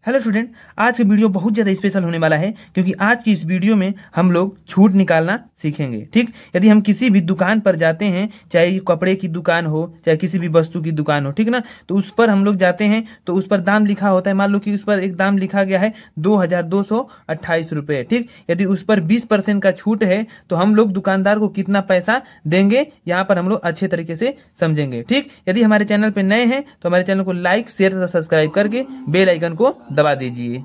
Hello student, आज का video बहुत ज़्यादा स्पेशल होने वाला है क्योंकि आज की इस वीडियो में हम लोग छूट निकालना सीखेंगे। ठीक, यदि हम किसी भी दुकान पर जाते हैं, चाहे ये कपड़े की दुकान हो चाहे किसी भी वस्तु की दुकान हो, ठीक ना, तो उस पर हम लोग जाते हैं तो उस पर दाम लिखा होता है। मान लो कि उस पर एक दाम लिखा गया है 2228 रुपये। ठीक, यदि उस पर 20% का छूट है तो हम लोग दुकानदार को कितना पैसा देंगे, यहाँ पर हम लोग अच्छे तरीके से समझेंगे। ठीक, यदि हमारे चैनल पर नए हैं तो हमारे चैनल को लाइक शेयर तथा सब्सक्राइब करके बेल आइकन को दबा दीजिए।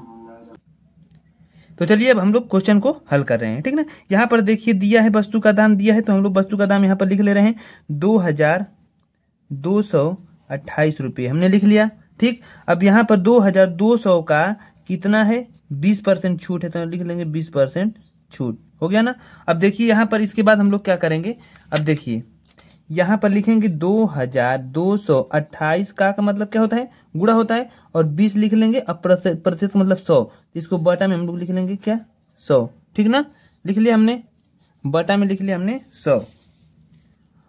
तो चलिए अब हम लोग क्वेश्चन को हल कर रहे हैं। ठीक ना, यहाँ पर देखिए दिया है, वस्तु का दाम दिया है तो हम लोग वस्तु का दाम यहाँ पर लिख ले रहे हैं 2228 रुपये हमने लिख लिया। ठीक, अब यहाँ पर 2200 का कितना है, 20% छूट है तो लिख लेंगे 20% छूट। हो गया ना। अब देखिए यहाँ पर इसके बाद हम लोग क्या करेंगे, अब देखिए यहाँ पर लिखेंगे 2228 का मतलब क्या होता है, गुणा होता है, और 20 लिख लेंगे। अब प्रतिशत मतलब 100, इसको बटा में हम लोग लिख लेंगे क्या, 100। ठीक ना, लिख लिया हमने, बटा में लिख लिया हमने 100।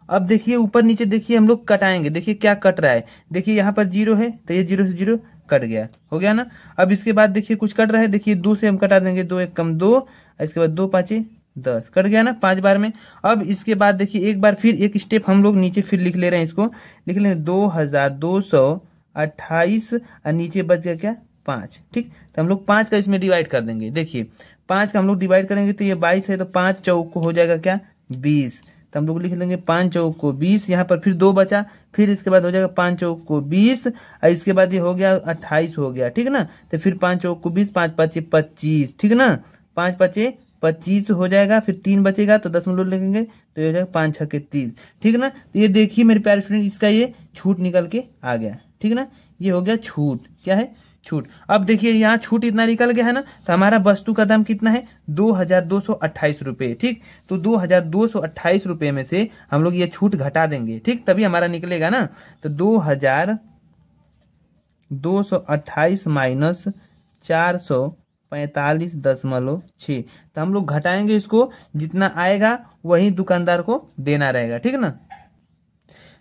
अब देखिए ऊपर नीचे देखिए हम लोग कटाएंगे, देखिए क्या कट रहा है, देखिए यहाँ पर 0 है तो ये 0 से 0 कट गया। हो गया ना। अब इसके बाद देखिए कुछ कट रहा है, देखिए 2 से हम कटा देंगे, 2 एक कम 2, इसके बाद 2 पाँचे 10, कट गया ना 5 बार में। अब इसके बाद देखिए एक बार फिर एक स्टेप हम लोग नीचे फिर लिख ले रहे हैं, इसको लिख लेंगे 2228 और नीचे बच गया क्या, 5। ठीक, तो हम लोग 5 का इसमें डिवाइड कर देंगे। देखिए 5 का हम लोग डिवाइड करेंगे तो ये 22 है, तो 5 चौक को हो जाएगा क्या, 20। तो हम लोग लिख लेंगे 5 चौक को 20, यहाँ पर फिर 2 बचा, फिर इसके बाद हो जाएगा 5 चौक को 20 और इसके बाद ये हो गया 28 हो गया। ठीक ना, तो फिर 5 चौक को 20, 5 पाँचे 25। ठीक ना, 5 पाँचे 25 हो जाएगा, फिर 3 बचेगा तो 10 लिखेंगे तो ये हो जाएगा 5 छक्के 30। ठीक ना, तो ये देखिए मेरे प्यारे स्टूडेंट, इसका ये छूट निकल के आ गया। ठीक ना, ये हो गया छूट, क्या है, छूट। अब देखिए यहाँ छूट इतना निकल गया है ना, तो हमारा वस्तु का दाम कितना है, 2228 रुपये। ठीक, तो 2228 रुपये में से हम लोग ये छूट घटा देंगे, ठीक, तभी हमारा निकलेगा ना। तो 2228 माइनस 445.6, तो हम लोग घटाएंगे इसको, जितना आएगा वही दुकानदार को देना रहेगा। ठीक ना,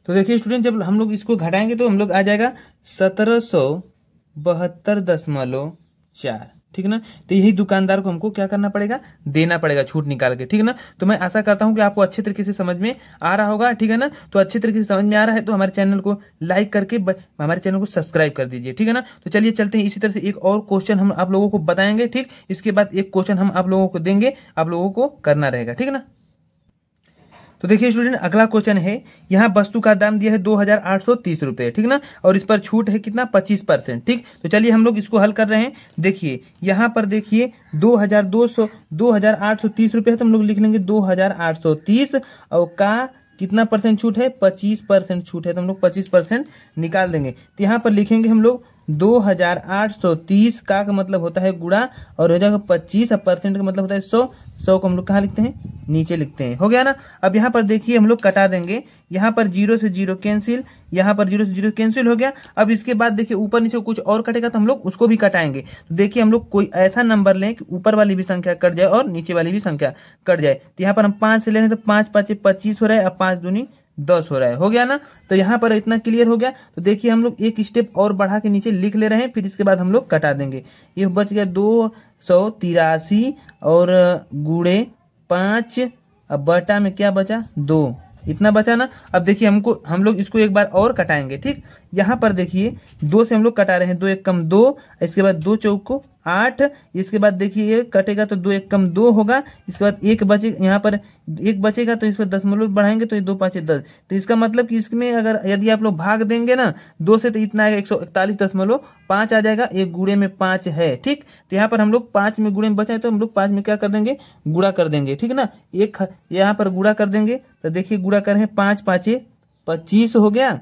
तो देखिए स्टूडेंट, जब हम लोग इसको घटाएंगे तो हम लोग आ जाएगा 1772.4। ठीक ना, तो यही दुकानदार को हमको क्या करना पड़ेगा, देना पड़ेगा छूट निकाल के। ठीक ना, तो मैं आशा करता हूं कि आपको अच्छे तरीके से समझ में आ रहा होगा। ठीक है ना, तो अच्छे तरीके से समझ में आ रहा है तो हमारे चैनल को लाइक करके हमारे चैनल को सब्सक्राइब कर दीजिए। ठीक है ना, तो चलिए चलते हैं, इसी तरह से एक और क्वेश्चन हम आप लोगों को बताएंगे। ठीक, इसके बाद एक क्वेश्चन हम आप लोगों को देंगे, आप लोगों को करना रहेगा। ठीक है ना, तो देखिए स्टूडेंट, अगला क्वेश्चन है, यहाँ वस्तु का दाम दिया है 2830 रुपये। ठीक ना, और इस पर छूट है कितना, 25%। ठीक, तो चलिए हम लोग इसको हल कर रहे हैं। देखिए यहाँ पर देखिए 2830 रुपये है, तो हम लोग लिख लेंगे 2830 और का कितना परसेंट छूट है, 25% छूट है, तो हम लोग 25% निकाल देंगे। तो यहाँ पर लिखेंगे हम लोग 2830 का मतलब होता है गुणा, और हो जाएगा 25% का मतलब होता है 100। 100 को हम लोग कहाँ लिखते हैं, नीचे लिखते हैं। हो गया ना। अब यहाँ पर देखिए हम लोग कटा देंगे, यहाँ पर 0 से 0 कैंसिल, यहाँ पर 0 से 0 कैंसिल हो गया। अब इसके बाद देखिए ऊपर नीचे कुछ और कटेगा तो हम लोग उसको भी कटाएंगे। तो देखिए हम लोग कोई ऐसा नंबर लें कि ऊपर वाली भी संख्या कट जाए और नीचे वाली भी संख्या कट जाए। तो यहाँ पर हम 5 से ले रहे हैं तो 5 पाँचे 25 हो रहा है, अब 5 दूनी 10 हो रहा है। हो गया ना, तो यहाँ पर इतना क्लियर हो गया। तो देखिए हम लोग एक स्टेप और बढ़ा के नीचे लिख ले रहे हैं, फिर इसके बाद हम लोग कटा देंगे। ये बच गया 283 और गुणे 5, अब बटा में क्या बचा, 2, इतना बचा ना। अब देखिए हम लोग इसको एक बार और कटाएंगे। ठीक, यहाँ पर देखिए 2 से हम लोग कटा रहे हैं, 2 एक कम 2, इसके बाद 2 चौक को 8, इसके बाद देखिए ये कटेगा तो 2 एक कम 2 होगा, इसके बाद एक बचे, यहाँ पर एक बचेगा तो इस पर 10 बढ़ाएंगे तो ये 2 पाँचे 10। तो इसका मतलब कि इसमें अगर यदि आप लोग भाग देंगे ना 2 से, तो इतना आएगा 141.5 आ जाएगा, एक गुणे में 5 है। ठीक, तो यहाँ पर हम लोग 5 में गुणे में बचा है तो हम लोग 5 में क्या कर देंगे, गुणा कर देंगे। ठीक ना, एक यहाँ पर गुणा कर देंगे, तो देखिए गुणा करें, 5 पाँचे 25 हो गया,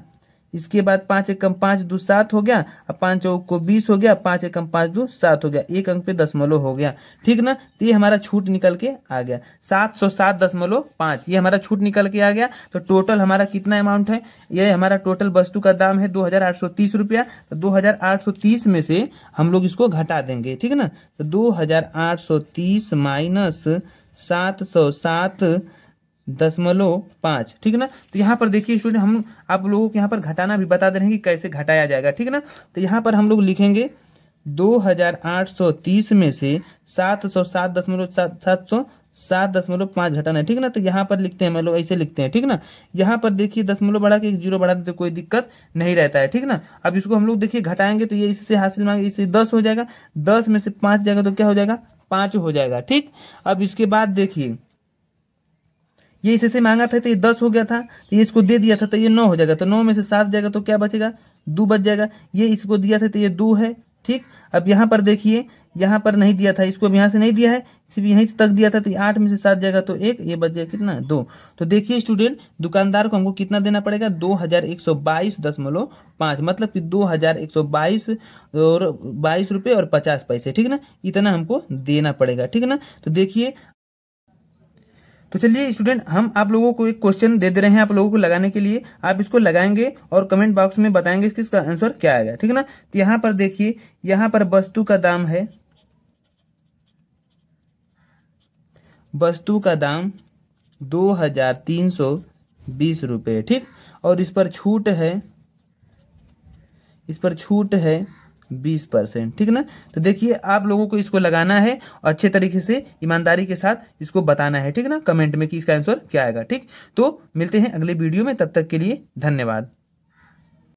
इसके बाद 5 एक कम 5 दो 7 हो गया, अब 5 चौक को 20 हो गया, 5 एक कम 5 दो 7 हो गया, एक अंक पे 10 हो गया। ठीक ना, तो ये हमारा छूट निकल के आ गया 707.5, ये हमारा छूट निकल के आ गया। तो टोटल हमारा कितना अमाउंट है, ये हमारा टोटल वस्तु का दाम है 2830 रुपया। तो 2830 में से हम लोग इसको घटा देंगे। ठीक है ना, तो 2830 माइनस 707.5। ठीक है ना, तो यहाँ पर देखिए स्टूडेंट, हम आप लोगों को यहाँ पर घटाना भी बता दे रहे हैं कि कैसे घटाया जाएगा। ठीक है ना, तो यहाँ पर हम लोग लिखेंगे 2830 में से 707.5 घटाना है, ठीक ना। तो यहाँ पर लिखते हैं, मतलब ऐसे लिखते हैं, ठीक ना। यहाँ पर देखिए दशमलव बढ़ा के एक जीरो बढ़ा देते, कोई दिक्कत नहीं रहता है, ठीक ना। अब इसको हम लोग देखिए घटाएंगे तो ये इससे हासिल मांगे, इससे 10 हो जाएगा, 10 में से 5 जाएगा तो क्या हो जाएगा, 5 हो जाएगा, ठीक। अब इसके बाद देखिए ये इससे मांगा था तो ये 10 हो गया था, तो ये इसको दे दिया था तो ये 9 हो जाएगा, तो 9 में से 7 जाएगा तो क्या बचेगा, 2 बच जाएगा। ये इसको दिया था तो ये 2 है, ठीक। अब यहाँ पर देखिए, यहाँ पर नहीं दिया था इसको, अब यहाँ से नहीं दिया है, सिर्फ यहीं से तक दिया था, तो 8 में से 7 जाएगा तो 1, ये बच जाएगा कितना, 2। तो देखिए स्टूडेंट, दुकानदार को हमको कितना देना पड़ेगा, 2122.5, मतलब कि 2122 और 22 रुपये और 50 पैसे, ठीक ना। इतना हमको देना पड़ेगा, ठीक ना। तो देखिए, तो चलिए स्टूडेंट, हम आप लोगों को एक क्वेश्चन दे रहे हैं आप लोगों को लगाने के लिए, आप इसको लगाएंगे और कमेंट बॉक्स में बताएंगे कि इसका आंसर क्या आएगा, ठीक ना। तो यहाँ पर देखिए, यहाँ पर वस्तु का दाम है, वस्तु का दाम 2320 रुपये, ठीक। और इस पर छूट है, इस पर छूट है 20%, ठीक ना। तो देखिए आप लोगों को इसको लगाना है, अच्छे तरीके से ईमानदारी के साथ इसको बताना है, ठीक ना, कमेंट में कि इसका आंसर क्या आएगा, ठीक। तो मिलते हैं अगले वीडियो में, तब तक के लिए धन्यवाद।